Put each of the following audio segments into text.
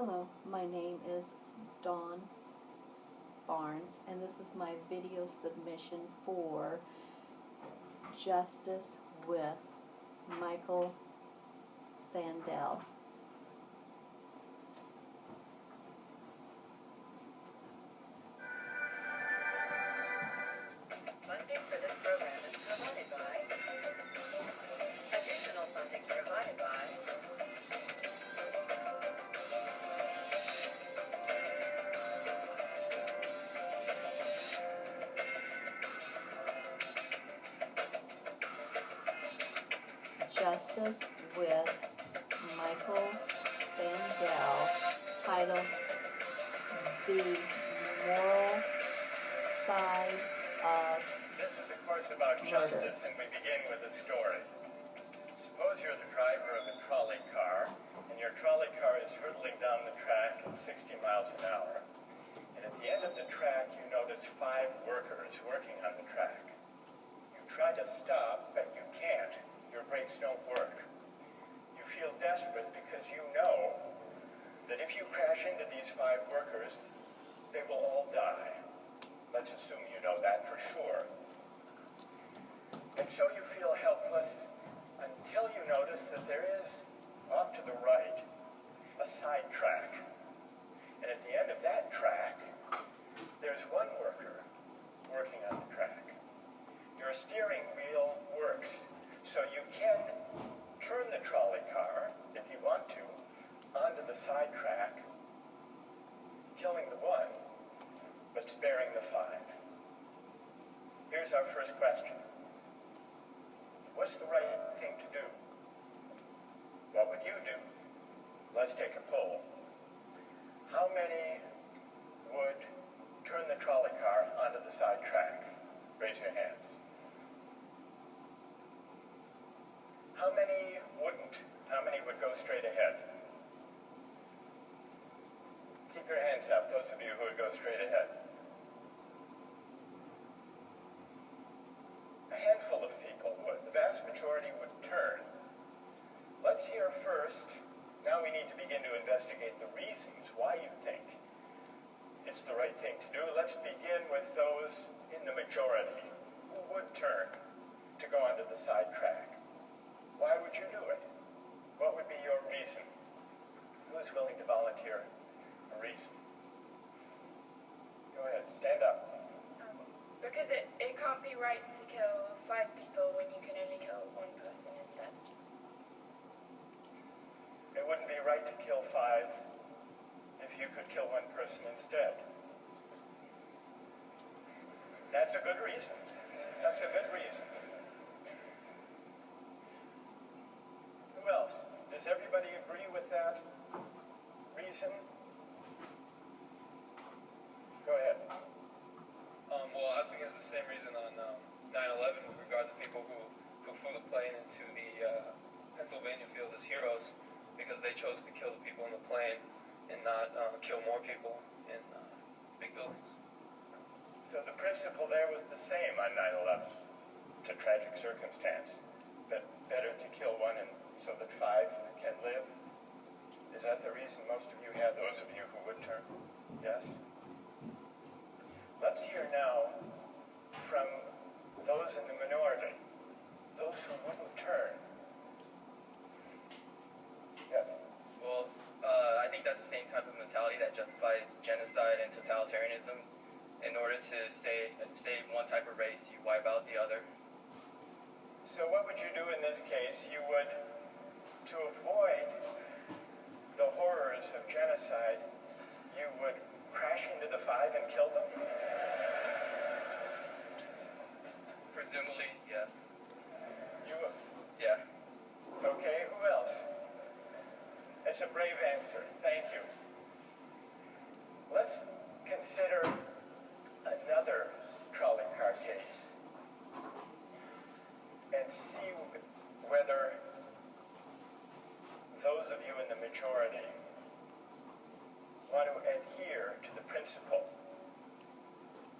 Hello, my name is Dawn Barnes, and this is my video submission for Justice with Michael Sandel. Funding for this program is provided by, additional funding provided by, Justice with Michael Sandel, titled The Moral Side of This is, of course, about justice, and we begin with a story. Suppose you're the driver of a trolley car, and your trolley car is hurtling down the track at 60 miles an hour. And at the end of the track, you notice 5 workers working on the track. You try to stop, but you can't. Your brakes don't work. You feel desperate because you know that if you crash into these 5 workers, they will all die. Let's assume you know that for sure. And so you feel helpless until you notice that there is, off to the right, a side track. And at the end of that track, there's one worker working on the track. Your steering wheel works, so you can turn the trolley car, if you want to, onto the side track, killing the one, but sparing the 5. Here's our first question. What's the right thing to do? What would you do? Let's take a poll. How many would turn the trolley car onto the side track? Raise your hands. How many wouldn't? How many would go straight ahead? Keep your hands up, those of you who would go straight ahead. A handful of people would. The vast majority would turn. Let's hear first. Now we need to begin to investigate the reasons why you think it's the right thing to do. Let's begin with those in the majority who would turn to go onto the side track. Why would you do it? What would be your reason? Who's willing to volunteer a reason? Go ahead, stand up. Because it can't be right to kill 5 people when you can only kill 1 person instead. It wouldn't be right to kill 5 if you could kill 1 person instead. That's a good reason. That's a good reason. Who else? Does everybody agree with that reason? Go ahead. Well, I was thinking it's the same reason on 9/11 with regard to people who flew the plane into the Pennsylvania field as heroes because they chose to kill the people in the plane and not kill more people in big buildings. So the principle there was the same on 9/11. It's a tragic circumstance, but better to kill 1 and so that 5 can live. Is that the reason most of you had, those of you who would turn? Yes? Let's hear now from those in the minority, those who wouldn't turn. Yes? Well, I think that's the same type of mentality that justifies genocide and totalitarianism. In order to save one type of race, you wipe out the other. So what would you do in this case? You would, to avoid the horrors of genocide, you would crash into the 5 and kill them? Presumably, yes. You, Yeah. okay, who else? That's a brave answer. Thank you. Let's consider another trolley car case and see whether those of you in the majority want to adhere to the principle,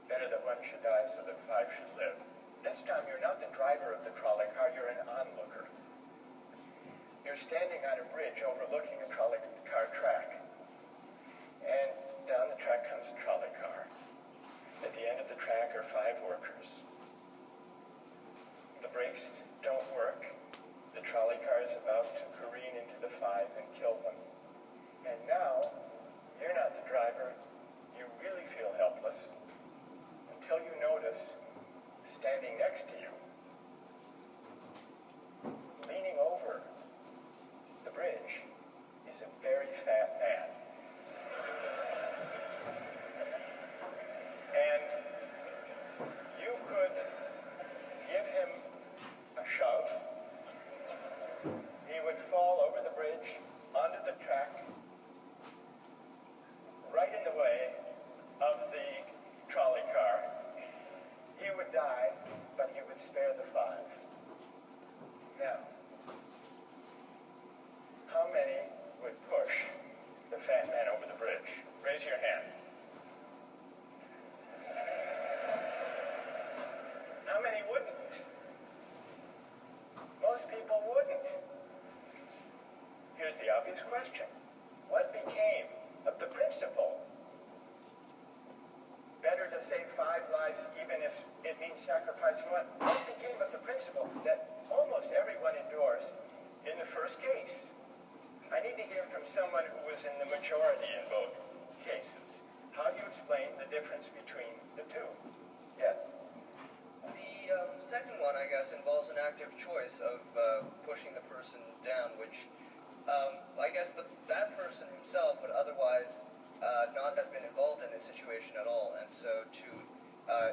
better that 1 should die so that 5 should live. This time you're not the driver of the trolley car, you're an onlooker. You're standing on a bridge overlooking a trolley car track. a trolley car. At the end of the track are 5 workers. The brakes don't work. The trolley car is about to careen into the 5 and kill them. And now, you're not the driver. You really feel helpless until you notice, standing next to you, leaning over the bridge, is a very fat man. And you could give him a shove. He would fall over the bridge, onto the track, right in the way of the trolley car. He would die, but he would spare the 5. Now, how many would push the fat man over the bridge? Raise your hand. How many wouldn't? Most people wouldn't. Here's the obvious question. What became of the principle? Better to save 5 lives even if it means sacrificing one. What became of the principle that almost everyone endorsed in the first case? I need to hear from someone who was in the majority in both cases. How do you explain the difference between the two? Yes. The second one, I guess, involves an active choice of pushing the person down, which I guess that person himself would otherwise not have been involved in this situation at all, and so to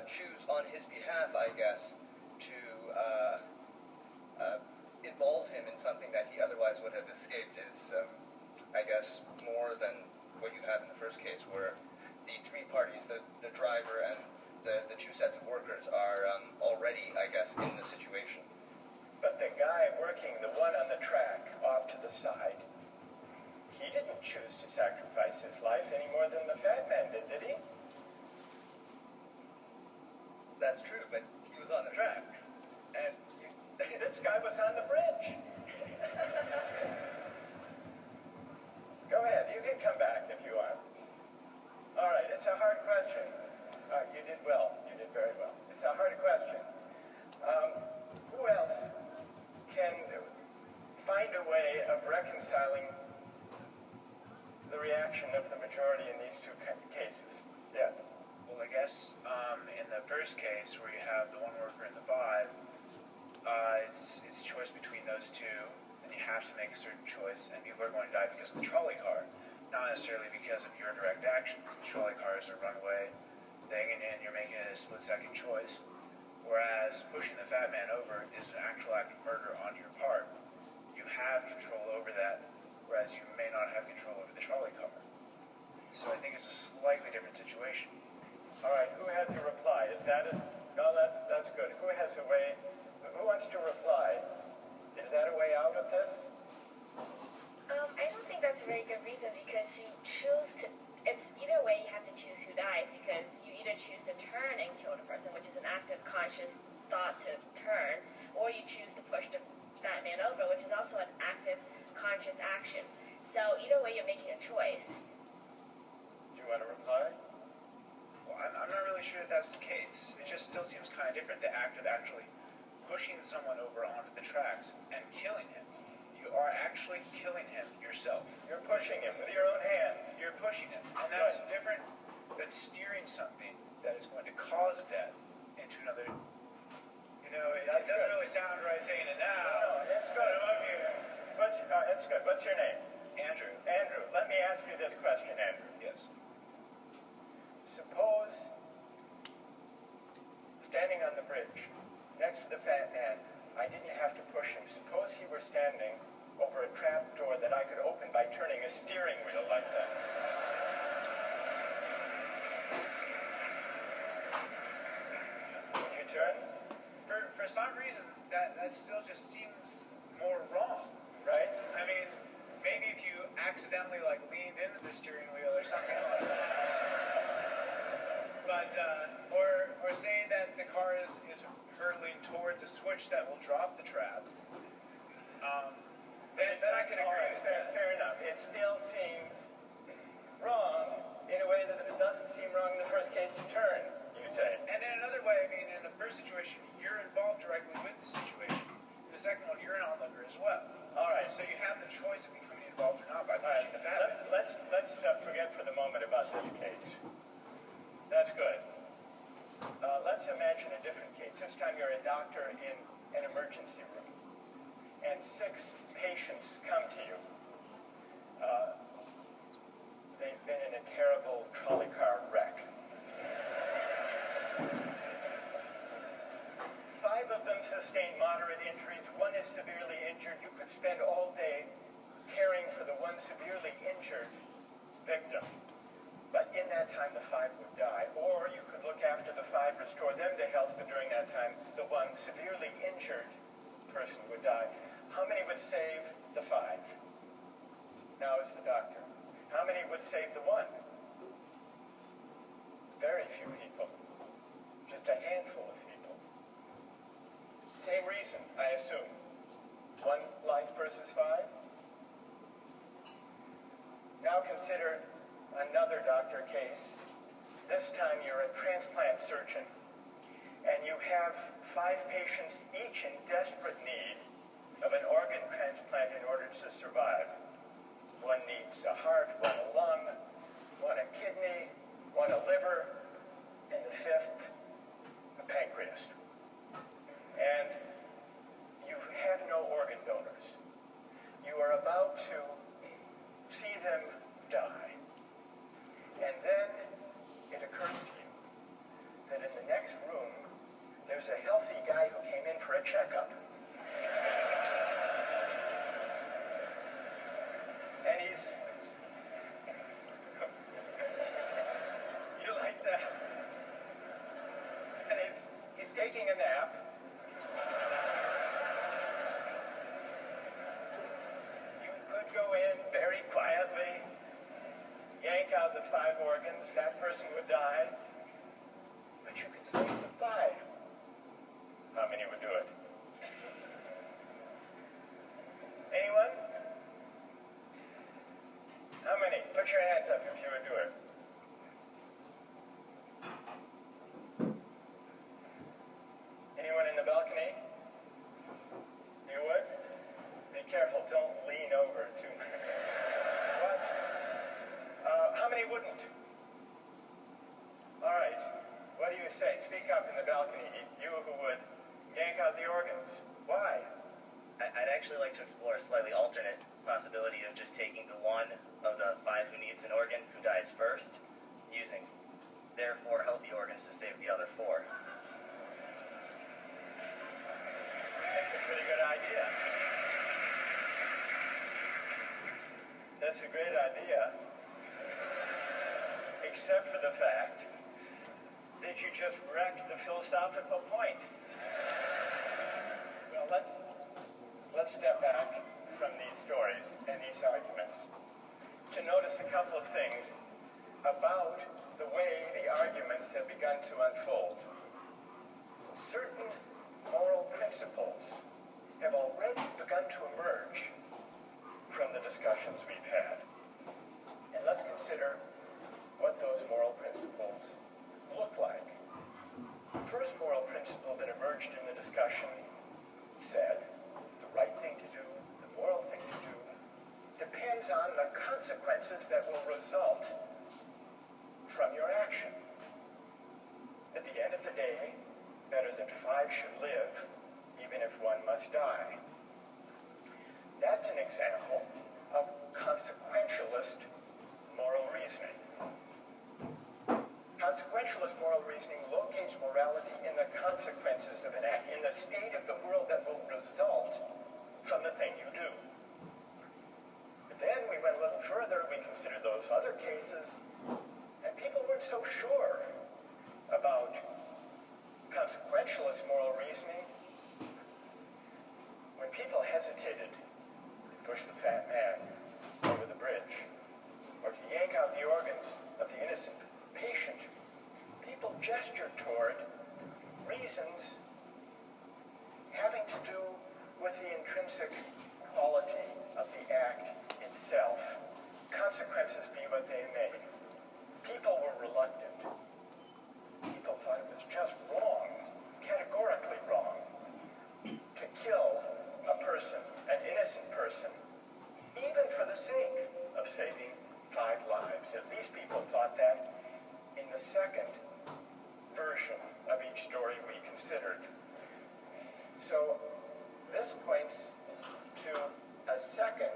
choose on his behalf, I guess, to involve him in something that he otherwise would have escaped is, I guess, more than what you have in the first case, where the 3 parties, the driver and the 2 sets of workers, are already, I guess, in the situation. But the guy working, the one on the track off to the side, he didn't choose to sacrifice his life any more than the fat man did he? That's true, but he was on the tracks, and This guy was on the bridge. Go ahead, you can come back if you want. All right, it's a hard question. You did well. You did very well. It's a hard question. Who else can find a way of reconciling the reaction of the majority in these 2 cases? Yes. Well, I guess in the first case where you have the 1 worker and the 5, it's choice between those 2, and you have to make a certain choice, and people are going to die because of the trolley car, not necessarily because of your direct actions. The trolley car is a runaway thing, and you're making a split-second choice, whereas pushing the fat man over is an actual act of murder on your part. You have control over that, whereas you may not have control over the trolley car. So I think it's a slightly different situation. All right, who has a reply? No, that's good. Who has a way? Who wants to reply? Is that a way out of this? I don't think that's a very good reason, because you choose to, it's either way you have to choose who dies, because you either choose to turn and kill the person, which is an active conscious thought to turn, or you choose to push the fat man over, which is also an active conscious action. So either way you're making a choice. Do you want to reply? Well, I'm not really sure if that's the case. It just still seems kind of different, the act of actually pushing someone over onto the tracks and killing him. You are actually killing him yourself. You're pushing him with your own hands. You're pushing him, and that's different than steering something that is going to cause death into another. You know, it doesn't really sound right saying it now. No, it's good. I'm up here. It's good. What's your name? Andrew. Andrew, let me ask you this question, Andrew. Yes. Suppose, standing on the bridge, next to the fat man, I didn't have to push him. Suppose he were standing over a trap door that I could open by turning a steering wheel like that. Would you turn? For some reason, that still just seems more wrong. Right? I mean, maybe if you accidentally leaned into the steering wheel or something like that. But or say that the car is hurtling towards a switch that will drop the trap. Then I can agree with that. Fair enough. It still seems wrong in a way that it doesn't seem choice of becoming involved or not by All right, pushing the fat bed. let's forget for the moment about this case. That's good. Let's imagine a different case. This time you're a doctor in an emergency room, and 6 patients come to you. They've been in a terrible trolley car wreck. 5 of them sustained moderate injuries. 1 is severely injured. You could spend all day caring for the 1 severely injured victim. But in that time, the 5 would die. Or you could look after the 5, restore them to health, but during that time, the 1 severely injured person would die. How many would save the 5? Now is the doctor. How many would save the 1? Very few people. Just a handful of people. Same reason, I assume. 1 life versus 5? Now consider another doctor case. This time you're a transplant surgeon, and you have 5 patients, each in desperate need of an organ transplant in order to survive. 1 needs a heart, 1 a lung, 1 a kidney, 1 a liver, and the 5th, a pancreas. And you have no organ donors. You are about to see them die. And then it occurs to you that in the next room, there's a healthy guy who came in for a checkup. And he's... You like that? And he's taking a nap. You could go in very quietly, yank out the 5 organs, that person would die, but you could save the 5. How many would do it? Anyone? How many? Put your hands up if you would do it. Anyone in the balcony? You would? Be careful, don't lean over too much. What? How many wouldn't? All right. What do you say? Speak up in the balcony. You who would yank out the organs. Why? I'd actually like to explore a slightly alternate possibility of just taking the 1 of the 5 who needs an organ who dies first, using their 4 healthy organs to save the other 4. That's a pretty good idea. That's a great idea. Except for the fact that you just wrecked the philosophical point. Well, let's step back from these stories and these arguments to notice a couple of things about the way the arguments have begun to unfold. Certain moral principles have already begun to emerge from the discussions we've had. And let's consider what those moral principles look like. The first moral principle that emerged in the discussion said the right thing to do, the moral thing to do, depends on the consequences that will result from your action. At the end of the day, better that 5 should live, even if 1 must die. That's an example of consequentialist moral reasoning. Consequentialist moral reasoning locates morality in the consequences of an act, in the state of the world that will result from the thing you do. But then we went a little further, we considered those other cases, and people weren't so sure about consequentialist moral reasoning. When people hesitated to push the fat man over the bridge, or to yank out the organs of the innocent patient, people gestured toward reasons having to do with the intrinsic quality of the act itself. Consequences be what they may. for the sake of saving 5 lives. At least people thought that in the second version of each story we considered. So this points to a second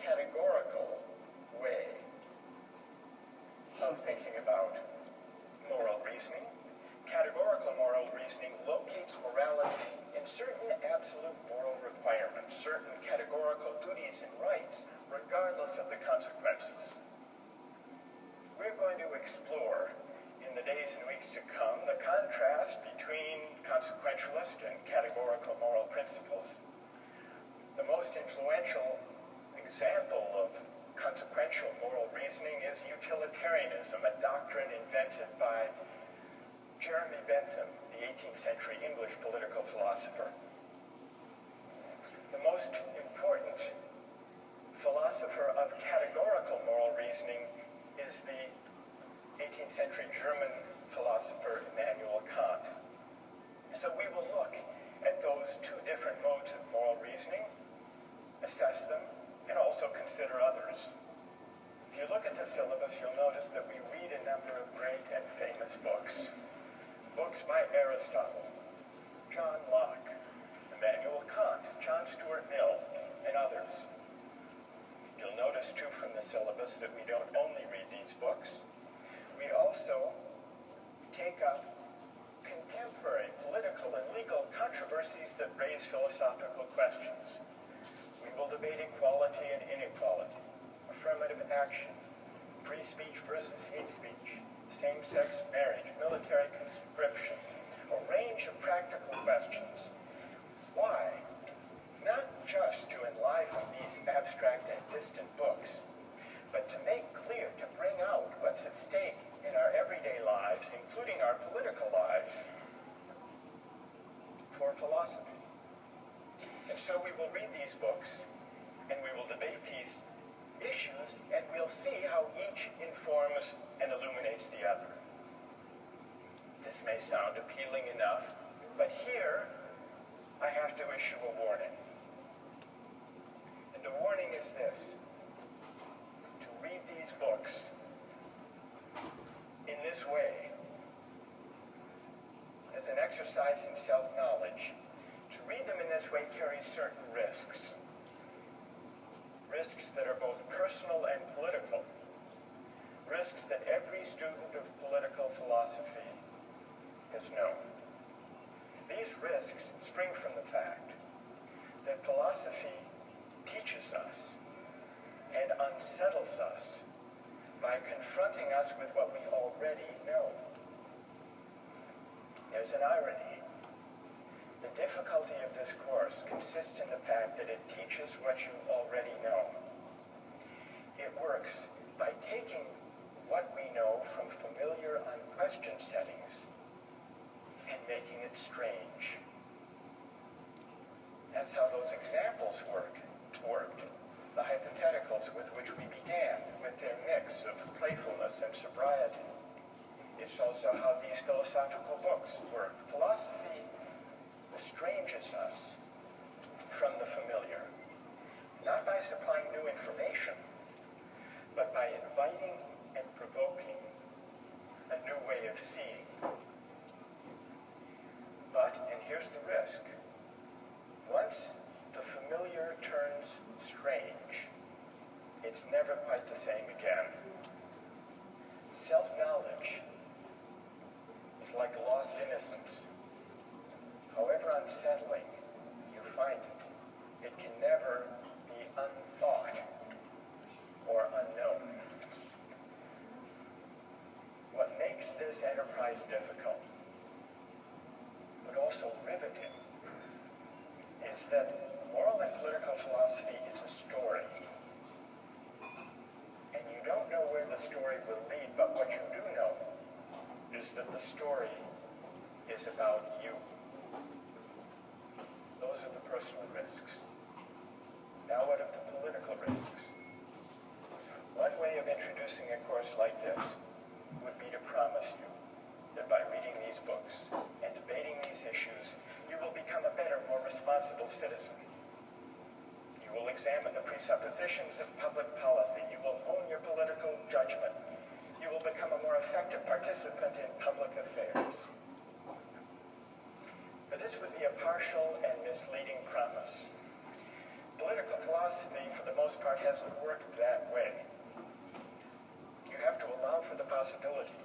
categorical way of thinking about moral reasoning. Categorical moral reasoning locates morality in certain absolute moral requirements, certain categorical duties and rights, regardless of the consequences. We're going to explore in the days and weeks to come the contrast between consequentialist and categorical moral principles. The most influential example of consequential moral reasoning is utilitarianism, a doctrine invented by Jeremy Bentham, the 18th century English political philosopher. The most important philosopher of categorical moral reasoning is the 18th century German philosopher Immanuel Kant. So we will look at those two different modes of moral reasoning, assess them, and also consider others. If you look at the syllabus, you'll notice that we read a number of great and famous books. Books by Aristotle, John Locke, Immanuel Kant, John Stuart Mill, and others. You'll notice, too, from the syllabus that we don't only read these books. We also take up contemporary political and legal controversies that raise philosophical questions. We will debate equality and inequality, affirmative action, free speech versus hate speech, same-sex marriage, military conscription, a range of practical questions. Why? Not just to enliven these abstract and distant books, but to make clear, to bring out what's at stake in our everyday lives, including our political lives, for philosophy. And so we will read these books, and we will debate these issues, and we'll see how each informs and illuminates the other. This may sound appealing enough, but here I have to issue a warning. And the warning is this: to read these books in this way, as an exercise in self-knowledge, to read them in this way carries certain risks. Risks that are both personal and political. Risks that every student of political philosophy has known. These risks spring from the fact that philosophy teaches us and unsettles us by confronting us with what we already know. There's an irony. The difficulty of this course consists in the fact that it teaches what you already know. It works by taking what we know from familiar, unquestioned settings and making it strange. That's how those examples worked. The hypotheticals with which we began, with their mix of playfulness and sobriety. It's also how these philosophical books work. Philosophy estranges us from the familiar, not by supplying new information, but by inviting and provoking a new way of seeing. But, and here's the risk, once the familiar turns strange, it's never quite the same again. Self-knowledge is like lost innocence. However unsettling you find it, it can never be unthought or unknown. What makes this enterprise difficult, but also riveting, is that moral and political philosophy is a story. And you don't know where the story will lead, but what you do know is that the story is about you. Those are the personal risks. Now what of the political risks? One way of introducing a course like this would be to promise you that by reading these books and debating these issues, you will become a better, more responsible citizen. You You will examine the presuppositions of public policy. You will hone your political judgment. You will become a more effective participant in public affairs. But this would be a partial and misleading promise. Political philosophy, for the most part, hasn't worked that way. You have to allow for the possibility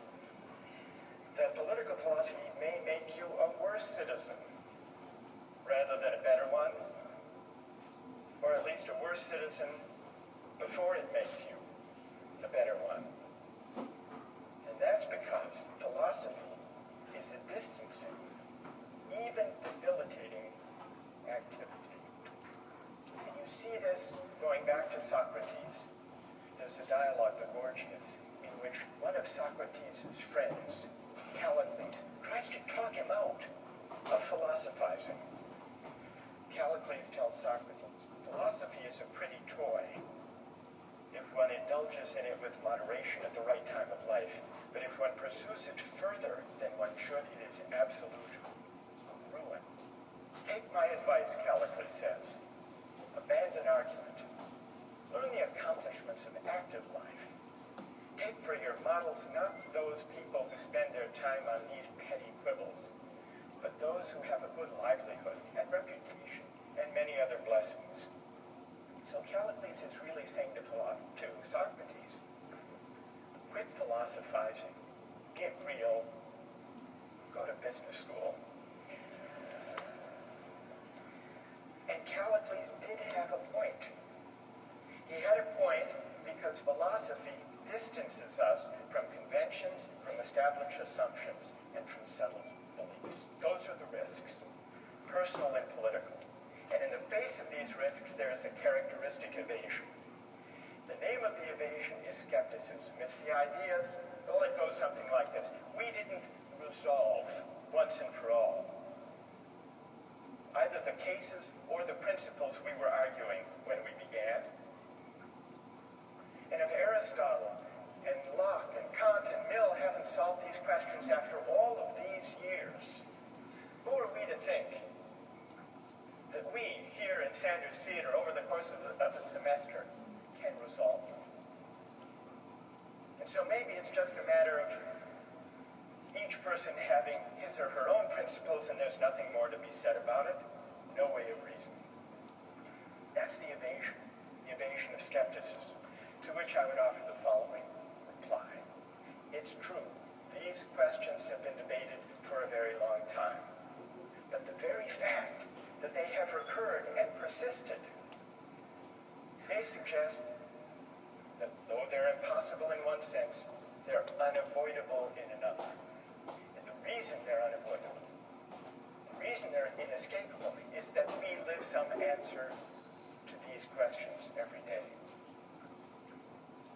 that political philosophy may make you a worse citizen rather than a better one, or at least a worse citizen before it makes you a better one. And that's because philosophy is a distancing, even debilitating activity. And you see this going back to Socrates. There's a dialogue, the Gorgias, in which one of Socrates' friends, Callicles, tries to talk him out of philosophizing. Callicles tells Socrates, philosophy is a pretty toy if one indulges in it with moderation at the right time of life, but if one pursues it further than one should, it is absolute ruin. Take my advice, Callicles says. Abandon argument. Learn the accomplishments of active life. Take for your models not those people who spend their time on these petty quibbles, but those who have a good livelihood and reputation and many other blessings. So Callicles is really saying to Socrates, quit philosophizing, get real, go to business school. And Callicles did have a point. He had a point because philosophy distances us from conventions, from established assumptions, and from settled beliefs. Those are the risks, personal and political. And in the face of these risks, there is a characteristic evasion. The name of the evasion is skepticism. It's the idea, well, it goes something like this. We didn't resolve once and for all either the cases or the principles we were arguing when we began. And if Aristotle and Locke and Kant and Mill haven't solved these questions after all of these years, who are we to think that we here in Sanders Theater over the course of a semester can resolve them? And so maybe it's just a matter of each person having his or her own principles and there's nothing more to be said about it. No way of reasoning. That's the evasion of skepticism, to which I would offer the following reply. It's true, these questions have been debated for a very long time. But the very fact that they have recurred and persisted may suggest that though they're impossible in one sense, they're unavoidable in another. And the reason they're unavoidable, the reason they're inescapable, is that we live some answer to these questions every day.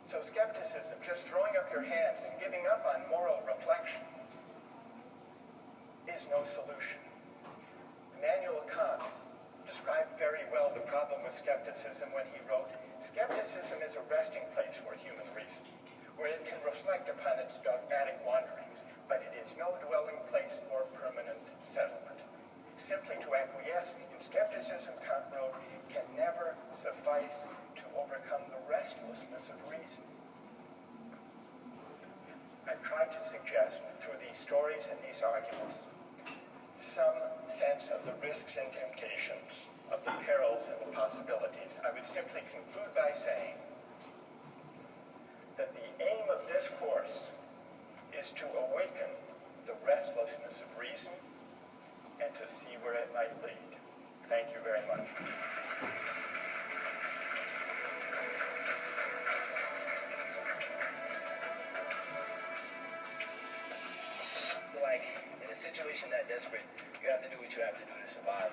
So skepticism, just throwing up your hands and giving up on moral reflection, is no solution. Immanuel Kant described very well the problem with skepticism when he wrote, "Skepticism is a resting place for human reason, where it can reflect upon its dogmatic wanderings, but it is no dwelling place for permanent settlement. Simply to acquiesce in skepticism," Kant wrote, "can never suffice to overcome the restlessness of reason." I've tried to suggest through these stories and these arguments some sense of the risks and temptations, of the perils and the possibilities. I would simply conclude by saying that the aim of this course is to awaken the restlessness of reason and to see where it might lead. Thank you very much. Like, in a situation that desperate, you have to do what you have to do to survive.